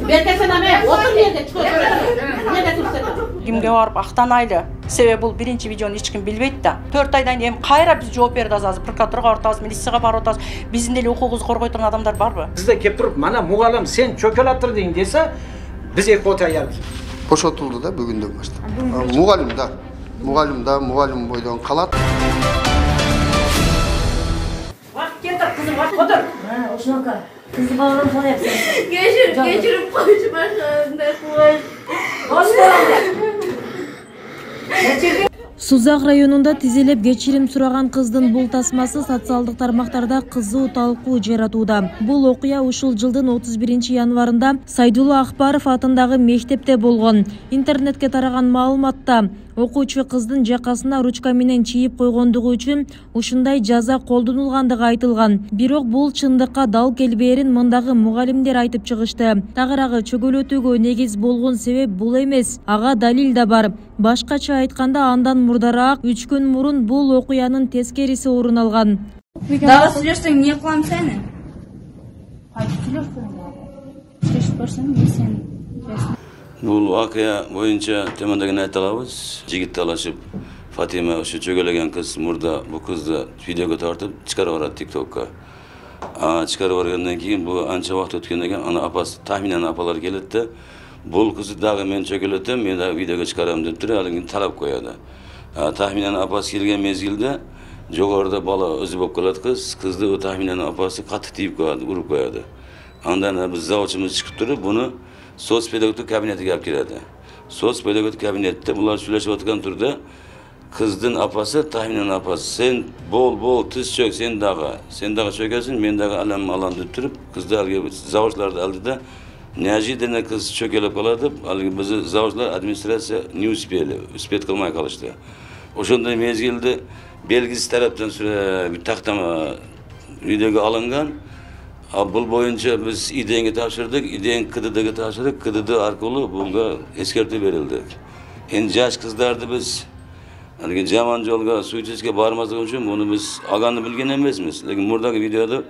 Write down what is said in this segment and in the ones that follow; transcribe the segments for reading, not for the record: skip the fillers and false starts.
Berkesen ame, otur yerde çıkıyor. Nerede tursan? Kimge barıp актанайлы. Себеби бул биринчи видеону эч ким билбейт да. 4 айдан кийин кайра биз жооп берип атабыз, прокуратурага барып атабыз, милицияга барып атабыз. Биздин деле укугубузду коргой турган адамдар барбы? Бизде кеп туруп, мана мугалим сен чөкөлөттүр дейин десе, биз эки таярбыз. Бошотулду да бүгүндөн баштап. Мугалим бойдон калат. Вакыт кетип, кызым, отур. Ошонака. Кызды балаларым калай yapsın? Geçirip koyucu başlarında koy. Сузак районунда тизелеп кечирим сураган кыздын бул тасмасы социалдык тармактарда кызуу талкуу жаратууда. Бул окуя ушул жылдын 31 январында Сайдулла Акбаров атындагы мектепте болгон. Интернетке тараган маалыматта окуучу кыздын жакасына ручка менен чийип койгондугу үчүн ушундай жаза колдонулгандыгы айтылган. Бирок бул чындыкка дал келбээрин мындагы мугалимдер айтып чыгышты. Тагыраагы чөгөлөтүүгө негиз болгон себеп бул эмес. Ага далил да бар. Башкача айтканда андан мурдараак 3 күн мурун бул окуянын тескериси орун алган. Дагы сүйлөшсөң эмне кылам сени? Айтып сүйлөшсөң. Сүйлөшүп көрсөң мен сени. Бул акыя боюнча темадагы айта алабыз. Жигит талашып, Фатима ушу чөгөлөгөн кыз мурда бул кызды видеого тартып чыгарып барат TikTok'ка. Чыгарып баргандан кийин бул анча убакыт өткөндөн кийин аны апасы, тахминен апалар келет да, бул кызды дагы мен чөгөлөтөм, мен дагы видеого чыгарам деп туруп, ал кийин талап коёду. Тахминен апасы келген мезгилде жогоруда бала өзү болуп калат кыз, кызды тахминен апасы катты тийип коёду, уруп коёду. Андан биз завучубуз чыгып туруп, буну соцпедагогтук кабинетиге алып келеді. Соцпедагогтук кабинетте булар сүйлөшүп аткан турда кыздын апасы, тахминен апасы, сен бол, тиз чөк, сен дагы чөгөсүң, мен дагы алам деп туруп, кызды алып завучларды алды да, неожиданно кыз чөкөлөп калады, ал биз завучлар администрация не успеть кылмай калышты. Ошондой мезгилде белгисиз тараптан тактама видеого алынган. Бул боюнча биз идеңге тапшырдык, идең КДДге тапшырдык, КДД аркылуу буга эскертүү берилди. Эми жаш кыздарды биз жаман жолго, суицидке бармаслык үчүн муну биз аганы билген эмесмиз. Лекин мурдагы видеодо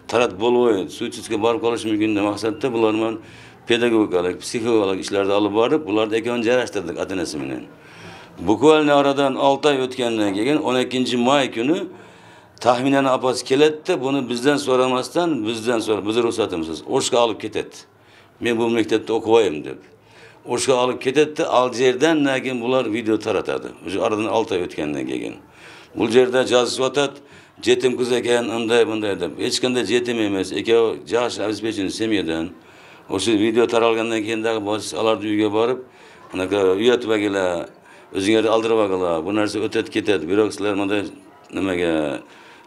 тарат болбой, суицидке барып калышы мүмкүн деп максатта булар менен педагогикалык, психологиялык ишлерди алып барып, буларды экөөнү жараштырдык ата-энеси менен. Буквально арадан 6 ай өткөндөн кийин 12 май күнү Tahminen apası kelette bunu bizden soramazdan bize ruhsatımsız. Oşka alıp ketet. Ben bu mektepte okuyayım dep. Oşka alıp ketetti. Alcerden lakin bular video taratadı. Aradan 6 ay ötkenden kegen. Bu yerde жазып atat. Jetim kız eken ınday dep. Hiç kanda jetim emez. Eke jaş abispeçini semiyeden. Oşu video taralgandan keyin dagı alardı uyga barıp. Uyatып agela. Özüңерди aldırıp agela. Bu narsa ötet ketet. Birok sizler mınday nimege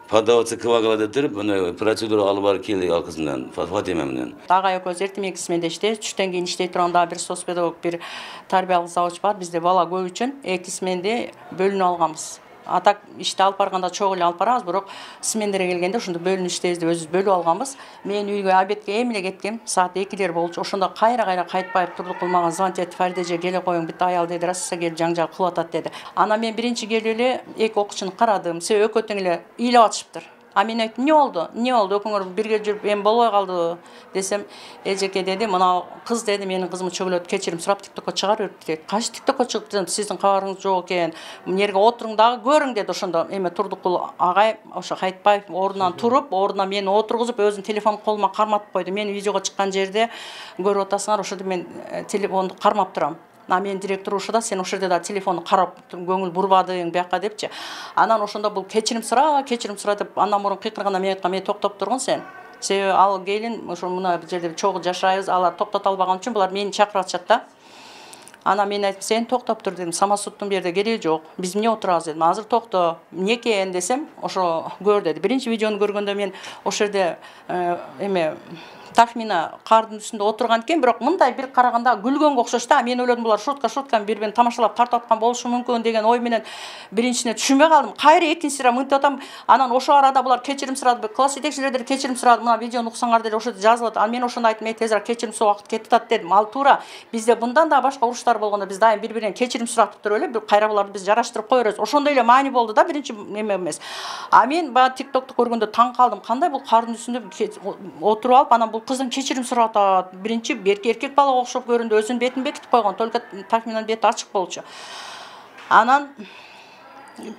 Padavatsı kıvagala dedirip, prosedura alıp barıp keldik al kızından, Fatima менен. Ага экөөбүз эртең экисменде иштейбиз. Түштөн кийин иштей турганда бир соцпедагог, бир тарбиялык завуч бар. Бизде бала көп үчүн экисменде бөлүнүп алганбыз. Атак ишти алып барганда чогуу эле алып барабыз, бирок смендере келгенде ошондо бөлүнүп иштейбиз деп өзүбүз бөлүп алганбыз. Мен үйгө обедке эми эле кеткем, саат 2 болчу. Ошондо кайра кайтпай турдук кылмаган звонок этип, Фариде эже келе коюң, бүт аял деди, Расса келип жаңжал кылып атат деди. Ана мен биринчи келип эле эки окуучуну карадым. Себеби экөө тең эле ыйлап атышыптыр. Мен айттым, не oldu? Өкүңөр бирге жүрүп эми болбой калды десем, эжеке деди, мына кыз деди, менин кызымды чөгөлөтүп кечирим сурап TikTokко чыгарып берди деди. Кайсы TikTokко чыгып десем, сиздин кабарыңыз жок экен. Эмнеге отуруң дагы көрүң деди. Ошондо эме Турдукул агай, ошо Кайтпаев ордунан туруп, ордуна мени отургузуп, өзүнүн телефонун колума карматып койду. Мени видеого чыккан жерде көрүп атасыңар, ошондо мен телефонду кармап турам. Мен директор ушуда, сен ошол жерде да телефонду карап көңүл бурбадың бияка депчи. Анан ошондо бул кечирим сура деп андан мурун кыйкырганда мен айткам, токтоп тургун сен. Себеби ал келин ошо мына жерде чогуу жашайбыз, алар токтото албаган үчүн булар мени чакырып атышат да. Ана мен айттым, сен токтоп тур дедим, самосудтун бу жерде кереги жок. Биз эмне отурабыз дедим. Азыр токто. Эмне экен десем, ошо көр деди. Биринчи видеону көргөндө мен ошол жерде эме Тахмина кардын үстүндө отурган экен, бирок мындай бир караганда күлгөнгө окшош да. Мен ойлодум булар шутканы бири-бирин тамашалап тартып аткан болушу мүмкүн деген ой менен биринчисине түшүнбөй калдым. Кайра экинчисине мынтип атам. Анан ошо арада булар кечирим сурады, класс жетекчилери кечирим сурады. Мына видеону уксаңар деп ошо жазылат. Ал мен ошондо айттым, тезирээк кечирим сурап убакыт кетип атат дедим. Ал туура. Бизде bundan да башка уруштар болгондо биз дайым бири-биринен кечирим сурап туруп эле, кайра буларды биз жараштырып коербиз. Ошондой эле маани болду да, биринчи эме эмес. Мен баа TikTok'ту көргөндө таң калдым. Кандай бул кардын үстүндө отуруп алып, анан бул кыздын кечирим сурап атат. Биринчи эркек балага окшоп көрүндү, өзүнүн бетин бекитип койгон, только Тахминанын бети ачык болчу. Анан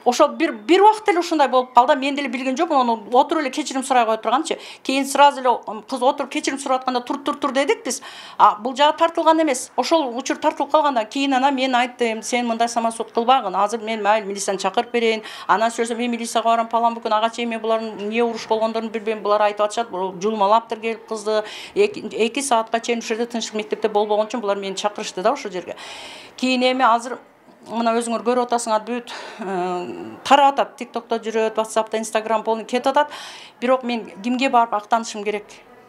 ошо бир убакыт эле ушундай болуп калды. Мен деле билген жокмун, аны отуруп эле кечирим сурай кое турганчы. Кийин сразу эле кыз отуруп кечирим сурап атканда тур дедик биз. Бул жагы тартылган эмес. Ошол учур тартылып калгандан кийин анан мен айттым, сен мындай самосуд кылбагын. Азыр мен майыл милицияны чакырып берейин. Анан сөзсөм мен милицияга барам, палан бүкүн ага чейин мен булардын эмне уруш болгондорун билбейм. Булар айтып атышат, бул жулмалаптыр келип кызды. 2 саатка чейин ушул жерде тынчтык мектепте болбогон үчүн булар мени чакырышты да ошол жерге. Кийин эми азыр мына өзүңөр көрүп атасыңар, бүт тарап атат, TikTok'та жүрөт, WhatsApp'та, Instagram полный кетип атат. Бирок мен кимге барып актанышым керек?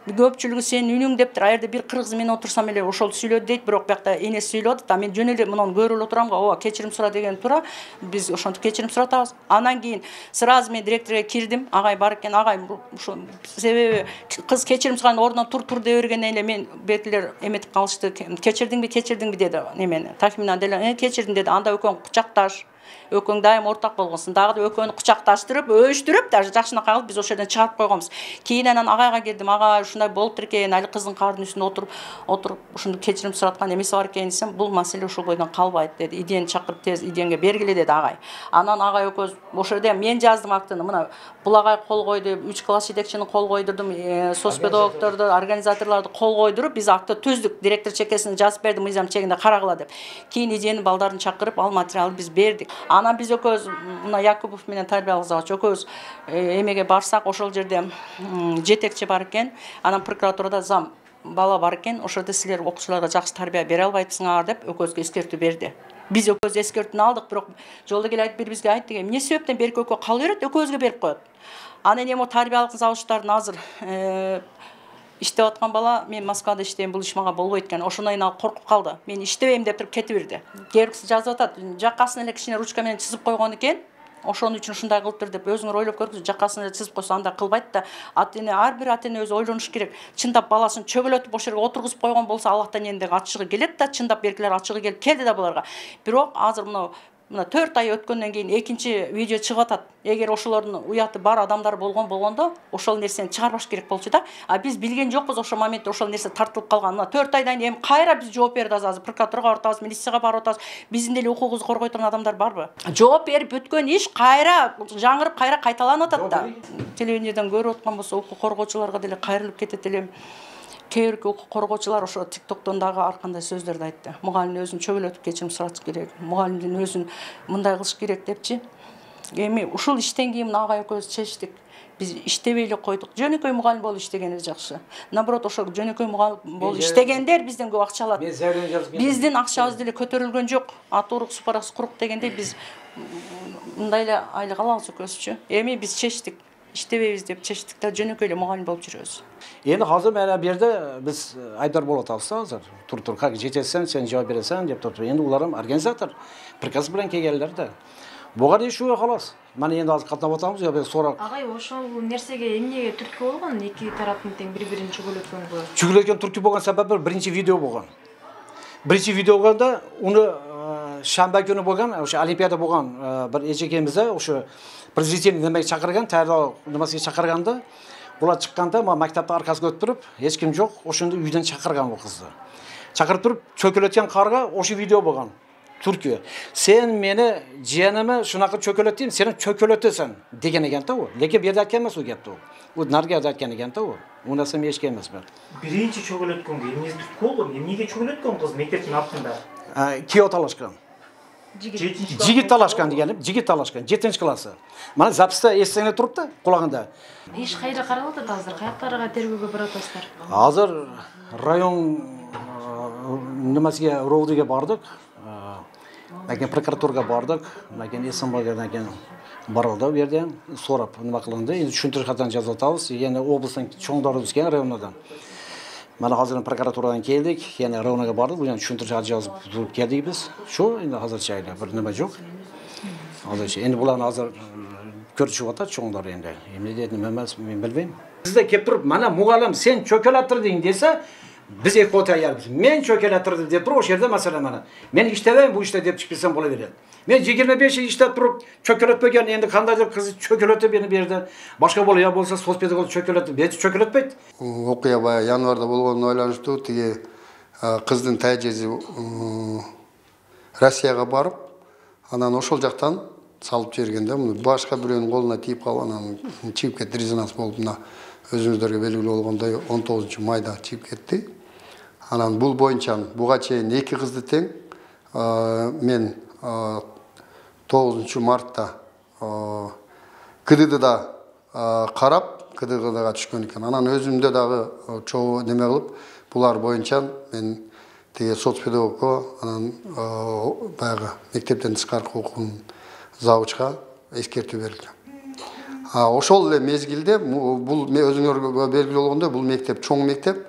Көпчүлүгү сен үнүң дептир. Аерде бир кыргыз мен отурсам эле ошол сүйлөдү дейт, бирок биякта энеси сүйлөп атат. Мен жөн эле мунун көрүп эле турам го, ооба кечирим сура деген туура. Биз ошентип кечирим суратабыз. Анан кийин сразу мен директорго кирдим. Агай бар экен, агай ошо себеби кыз кечирим сураганын ордунан тур дей бергенден эле мен бекилер эметип калышты. Кечирдиңби деди немени. Тахминан деле кечирдим деди. Анда экөөң кучакташ. Экөөң дайым ортак болгонсуң. Дагы экөөнү кучакташтырып, өйүштүрүп, даже жакшынакай кылып биз ошол жерден чыгарып койгонбуз. Кийин анан агайга келдим. Ага ушундай болуптур экен, али кыздын кардын үстүндө отуруп ушундай кечирим сураткан эмеси бар экен десем, бул маселе ушул бойдон калбайт деди. Идени чакырып тез иденге бергиле деди агай. Анан агай экөөбүз ошол жерде мен жаздым актыны. Мына бул агай кол койду, 3 класс жетекчини кол койдурдум, соцпедагогдорду, организаторлорду кол койдуруп, биз акты түздүк. Директор чекесин жазып бердим, мыйзам чегинде карагыла деп. Кийин иденин балдарын чакырып, ал материалды биз бердик. Анан биз экөөбүз мына Якубов менен тарбиялык завуч экөөбүз эмеге барсак, ошол жерде жетекчи бар экен. Анан прокуратурада зам бала бар экен. Ошол жерде силер окуучуларга жакшы тарбия бере албайсыңар деп экөөбүзгө эскертүү берди. Биз экөөбүз эскертүүнү алдык, бирок жолдо келе айтып бизге айтты, эмне себептен берки экөө кала берет, экөөбүзгө берип коет. Анан эми тарбиялык завучтардын азыр иштеп аткан бала, мен Москвада иштейм, бул иш мага болбойт экен. Ошондон ал коркуп калды. Мен иштебейм деп туруп кетип берди. Кээ бирси жазып атат, жакасын эле кичине ручка менен чызып койгон экен. Ошон үчүн ушундай кылыптыр деп өзүңөр ойлоп көрүңүз. Жакасын эле чызып койсо андай кылбайт да. Ар бир ата эне өзү ойлонуш керек. Чындап баласын чөгөлөтүп ошол жерге отургузуп койгон болсо, Аллахтан эндеги ачыгы келет да, чындап беркилер ачыгы келип келди да буларга. Бирок азыр мына 4 ай өткөндөн кийин экинчи видео чыгып атат. Эгер ошолордун уяты бар адамдар болгондо, ошол нерсени чыгарбаш керек болчу да. Биз билген жокпуз ошол моментте ошол нерсе тартылып калган. Мына 4 айдан кийин кайра биз жооп бердиз, азыр прокуратурага барып атабыз, милицияга барып атабыз. Биздин деле укугубузду коргой турган адамдар барбы? Жооп берип бүткөн иш кайра жаңырып, кайра кайталанып атат да. Телевидениеден көрүп аткан болсо, укук коргоочуларга деле кайрылып кетет элем. Кээ бир укук коргоочулар ошо TikToктон дагы ар кандай сөздөрдү айтты. Мугалимдин өзүн чөгөлөтүп кечирим сураш керек, мугалимдин өзүн мындай кылыш керек депчи. Эми ушул иштен кийин агай экөөбүз чечтик. Биз иштебей эле койдук. Жөнөкөй мугалим болуп иштегенибиз жакшы. Наоборот, ошо жөнөкөй мугалим болуп иштегендер бизден көп акча алат. Биздин акчабыз деле көтөрүлгөн жок. Атуурук супарасы курук дегендей биз мындай эле айлык алабыз экөөбүзчү. Эми биз чечтик. İştebeybiz деп чечтик да, жөнөкөй эле мугалим болуп жүрөбүз. Эми азыр мына бу жерде биз айдар болуп атабыз азыр. Тур как жетесиң, сен жооп бересиң деп туруп. Эми улар организатор приказ менен келгенлер да. Буга дейин шуга халас. Мана эndi азыр катнап атабыз, я сурап. Агай, ошол нерсеге эмнеге түрткү болгон? Эки тараптын тең бири-бирин чөгөлөткөнгө. Чөгөлөткөн түрткү болгон себеби биринчи видео болгон. Биринчи видео болгондо уну шамба күнү болгон, ошо олимпиада болгон бир эжекемизде ошо президент немеге чакырган, тайроо немесине чакырганда, булар чыкканда мектептин аркасына өтүп туруп, эч ким жок, ошондо үйдөн чакырган бул кызды. Чакырып туруп, чөкөлөткөн карга ошо видео болгон. Түркия. Сен мени жиеними шунака чөкөлөтөйм, сени чөкөлөтөсүң деген экен да у. Лекин бу жерде айткан эмес у гепти у. У наргада айткан экен да у. Унаса мен эчке эмес мен. Биринчи чөкөлөткөнгө эмне түрткү болгон? Эмнеге чөкөлөткөн кыз мектептин артында? Күйөө талашкан. Жигит талашкан дегеним, жигит талашкан, 7-чи классы. Мана записта эсиңде туруп да, кулагында. Иш кайда каралып атат азыр? Каяктарга тергөөгө баратасыздар? Азыр район немесиге ровдыга бардык. Ләкин прокуратурага бардык, ләкин СМБга барылды бу жерде, сурап нема кылынды. Эми түшүндүрүш катан жазып атабыз. Яны облустун чоңдору бизген райондан. Мана азыр прокуратурадан келдик, яны районга бардык, бу түшүндүрүш жазып туруп келдик биз. Шу эми азырча айла бир нема жок. Азырча эми буларны азыр көрүшүп атат чоңдор энди. Эмне дедим эмес мен билбейм. Бизде кеп туруп, мана мугалим сен чөкөлөттүр дейин десе, Biz ekol tayyormiz. Men çökeletirdim deb turib, o'sha yerda masala mana. Men ishlamayman bu ishda deb chiqsam bo'laveradi. Men 25 yil ishlab turib, cho'kalatmagan, endi qandaydir qiz cho'kalatib beni bu yerda boshqa bola yo bo'lsa sospedagog cho'kalatib, beti cho'kalatmaydi. Окуя баягы январда болгонуна байланыштуу тиги кыздын тажеси Россияга барып, анан ошол жактан салып жибергенде, муну башка бирөөнүн колуна тийип калып, анан чыгып кетти, резонанс болуп, мына өзүңүздөргө белгилүү болгондой 19 майда чыгып кетти. Анан бул боюнча буга чейин 2 кызды тең мен 9 мартта КДДда карап, КДДга түшкөн экен. Анан өзүмдө дагы чогуу неме кылып, булар боюнча мен тиги соцпедагогко, анан баягы мектептен тышкаркы окуун завучка эскертүү берилген. Ошол эле мезгилде бул өзүңөргө белгилүү болгондой, бул мектеп чоң мектеп,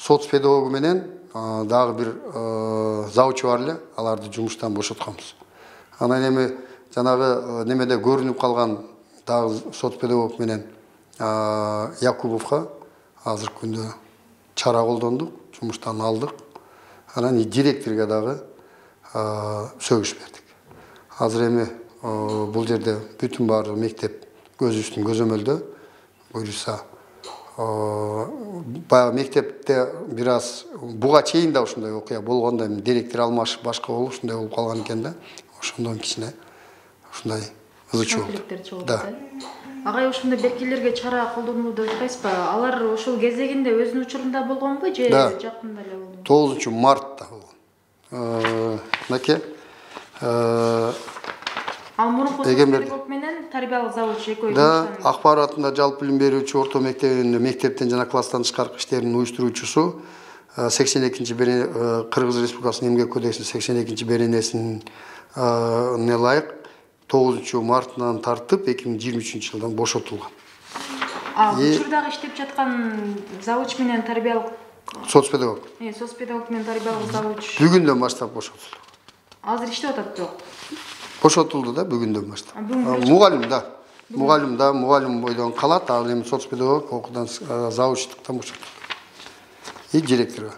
соцпедагогу менен дагы бир завучу бар эле, аларды жумуштан бошотканбыз. Анан эми жанагы немеде көрүнүп калган дагы соцпедагог менен Якубовка азыркы күндө чара колдондук, жумуштан алдык. Анан директорго дагы сөгүш бердик. Азыр эми бул жерде бүтүн баары мектеп көз үстүн көзөмөлдө. Буюрса баягы мектепте бир аз буга чейин да ушундай окуя болгондо, директор алмашып башка болуп ушундай болуп калган экен да. Ошондон кичине ушундай ызычуу болду. Да. Агай ушундай беркелерге чара колдонууда айтпайсызбы? Алар ошол кезегинде өзүнүн учурунда болгонбу же жакында эле болду? 9 мартта болгон. Мынакей Мурунку педагог менен тарбиялык завуч экөө. Да, акпаратында жалпы билим берүүчү орто мектебинде мектептен жана класстан тышкаркы иштердин уюштуруучусу 82-ci Кыргыз Республикасынын эмгек кодексинин 82-ci беренесине ылайык 9 мартынан тартып 2023 жылдан бошотулган. Учурдагы иштеп жаткан завуч менен тарбиялык соцпедагог. Соцпедагог менен тарбиялык завуч Бүгүндөн баштап бошотулду. Азыр иштеп атат жок. Бошотулду да бүгүндөн баштап. Мугалим бойдон калат, ал эми соцпедагог окуудан завучтуктан бошотулду. И директорго